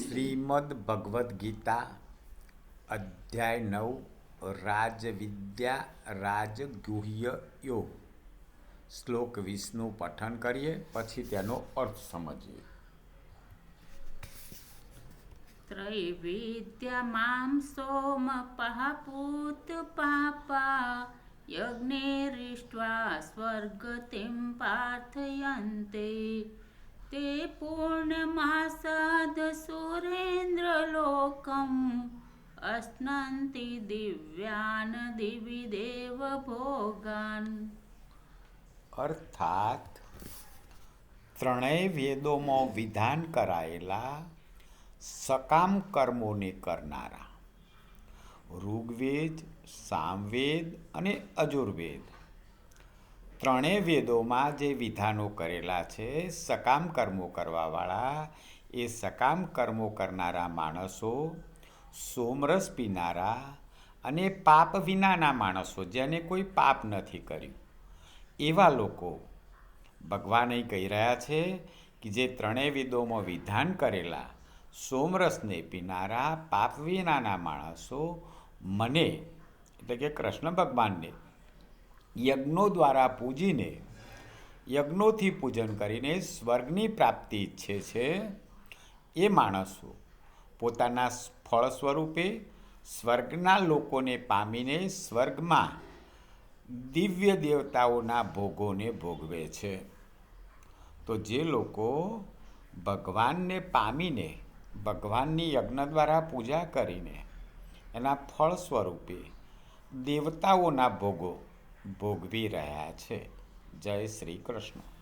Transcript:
શ્રીમદ ભગવદ્ ગીતા અધ્યાય 9 રાજવિદ્યા રાજગુહ્ય યોગ શ્લોક 20નું પઠન કરીએ, પછી તેનો અર્થ સમજીએ. ત્રૈવિદ્યમાં સોમપઃ પૂત પાપા યજ્ઞેરિષ્ટ્વા સ્વર્ગતિં પાર્થયન્તે તે પૂર્ણમાસાદ સુરેન્દ્રલોકમ અશ્નન્તિ દિવ્યાન દિવિ દેવ ભોગાન. અર્થાત ત્રણેય વેદોમાં વિધાન કરાયેલા સકામ કર્મોને કરનારા ઋગ્વેદ, સામવેદ અને અજુર્વેદ, ત્રણેય વેદોમાં જે વિધાનો કરેલા છે સકામ કર્મો કરવાવાળા, એ સકામ કર્મો કરનારા માણસો, સોમરસ પીનારા અને પાપ વિનાના માણસો, જેને કોઈ પાપ નથી કર્યું, એવા લોકો ભગવાન અહીં કહી રહ્યા છે કે જે ત્રણેય વેદોમાં વિધાન કરેલા સોમરસને પીનારા પાપ વિનાના માણસો મને એટલે કે કૃષ્ણ ભગવાનને યજ્ઞો દ્વારા પૂજીને, યજ્ઞોથી પૂજન કરીને સ્વર્ગની પ્રાપ્તિ ઈચ્છે છે, એ માણસો પોતાના ફળ સ્વરૂપે સ્વર્ગના લોકોને પામીને સ્વર્ગમાં દિવ્ય દેવતાઓના ભોગોને ભોગવે છે. તો જે લોકો ભગવાનને પામીને ભગવાનની યજ્ઞ દ્વારા પૂજા કરીને એના ફળ સ્વરૂપે દેવતાઓના ભોગો ભોગવી રહ્યા છે. જય શ્રી કૃષ્ણ.